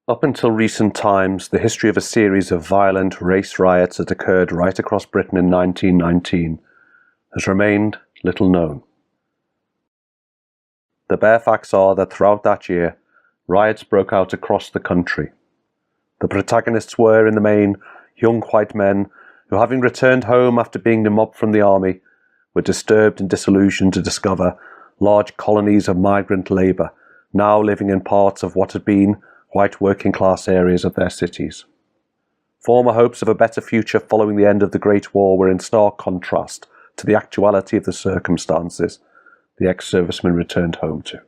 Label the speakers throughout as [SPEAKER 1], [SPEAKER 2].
[SPEAKER 1] Up until recent times, the history of a series of violent race riots that occurred right across Britain in 1919 has remained little known. The bare facts are that throughout that year, riots broke out across the country. The protagonists were, in the main, young white men who, having returned home after being demobbed from the army, were disturbed and disillusioned to discover large colonies of migrant labour now living in parts of what had been white working-class areas of their cities. Former hopes of a better future following the end of the Great War were in stark contrast to the actuality of the circumstances the ex-servicemen returned home to.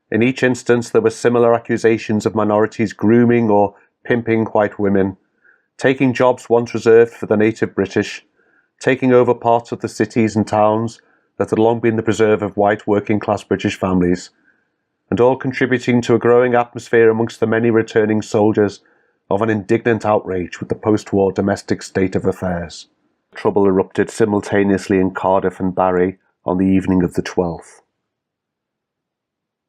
[SPEAKER 1] In each instance, there were similar accusations of minorities grooming or pimping white women, taking jobs once reserved for the native British, taking over parts of the cities and towns that had long been the preserve of white working-class British families, and all contributing to a growing atmosphere amongst the many returning soldiers of an indignant outrage with the post-war domestic state of affairs. Trouble erupted simultaneously in Cardiff and Barry on the evening of the 12th.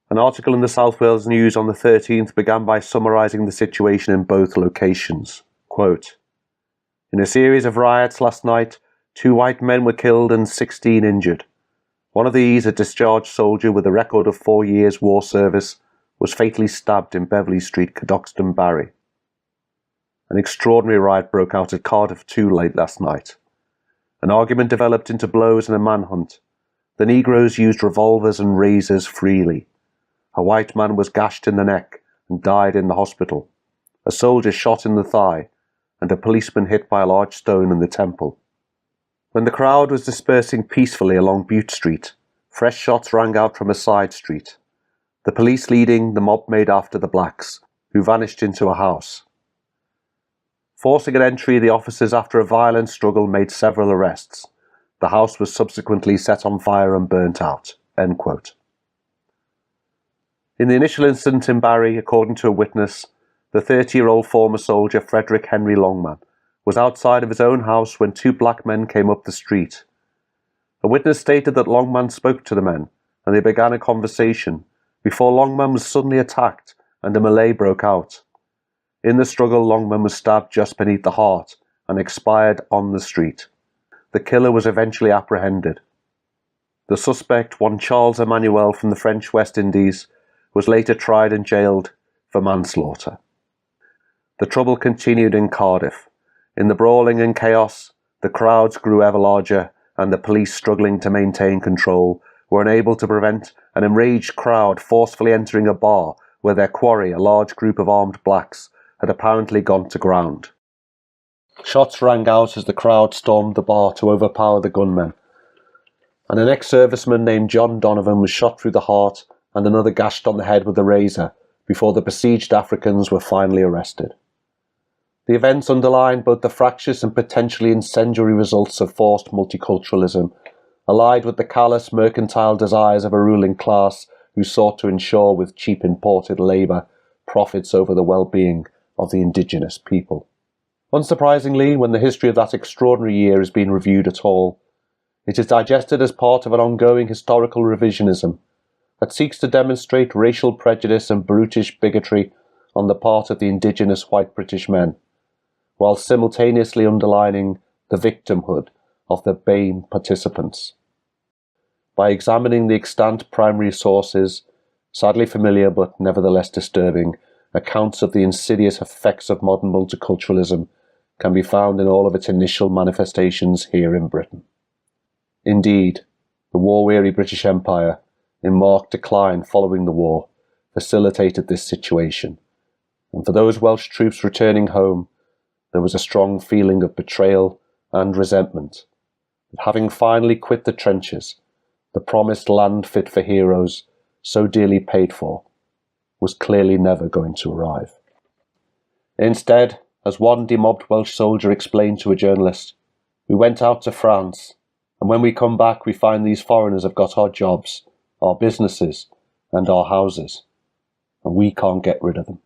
[SPEAKER 1] An article in the South Wales News on the 13th began by summarising the situation in both locations. Quote, "In a series of riots last night, 2 white men were killed and 16 injured. One of these, a discharged soldier with a record of 4 years war service, was fatally stabbed in Beverley Street, Cardiff, Barry. An extraordinary riot broke out at Cardiff too late last night. An argument developed into blows and a manhunt. The Negroes used revolvers and razors freely. A white man was gashed in the neck and died in the hospital. A soldier shot in the thigh, and a policeman hit by a large stone in the temple. When the crowd was dispersing peacefully along Bute Street, fresh shots rang out from a side street. The police leading, the mob made after the blacks, who vanished into a house. Forcing an entry, the officers, after a violent struggle, made several arrests. The house was subsequently set on fire and burnt out." End quote. In the initial incident in Barry, according to a witness, the 30-year-old former soldier Frederick Henry Longman was outside of his own house when 2 black men came up the street. A witness stated that Longman spoke to the men, and they began a conversation, before Longman was suddenly attacked and a melee broke out. In the struggle, Longman was stabbed just beneath the heart and expired on the street. The killer was eventually apprehended. The suspect, one Charles Emmanuel from the French West Indies, was later tried and jailed for manslaughter. The trouble continued in Cardiff. In the brawling and chaos, the crowds grew ever larger, and the police, struggling to maintain control, were unable to prevent an enraged crowd forcefully entering a bar where their quarry, a large group of armed blacks, had apparently gone to ground. Shots rang out as the crowd stormed the bar to overpower the gunmen, and an ex-serviceman named John Donovan was shot through the heart and another gashed on the head with a razor before the besieged Africans were finally arrested. The events underlined both the fractious and potentially incendiary results of forced multiculturalism, allied with the callous mercantile desires of a ruling class who sought to ensure with cheap imported labour profits over the well-being of the indigenous people. Unsurprisingly, when the history of that extraordinary year is being reviewed at all, it is digested as part of an ongoing historical revisionism that seeks to demonstrate racial prejudice and brutish bigotry on the part of the indigenous white British men, while simultaneously underlining the victimhood of the BAME participants. By examining the extant primary sources, sadly familiar but nevertheless disturbing, accounts of the insidious effects of modern multiculturalism can be found in all of its initial manifestations here in Britain. Indeed, the war-weary British Empire, in marked decline following the war, facilitated this situation, and for those Welsh troops returning home, there was a strong feeling of betrayal and resentment that, having finally quit the trenches, the promised land fit for heroes, so dearly paid for, was clearly never going to arrive. Instead, as one demobbed Welsh soldier explained to a journalist, "We went out to France, and when we come back we find these foreigners have got our jobs, our businesses, and our houses, and we can't get rid of them."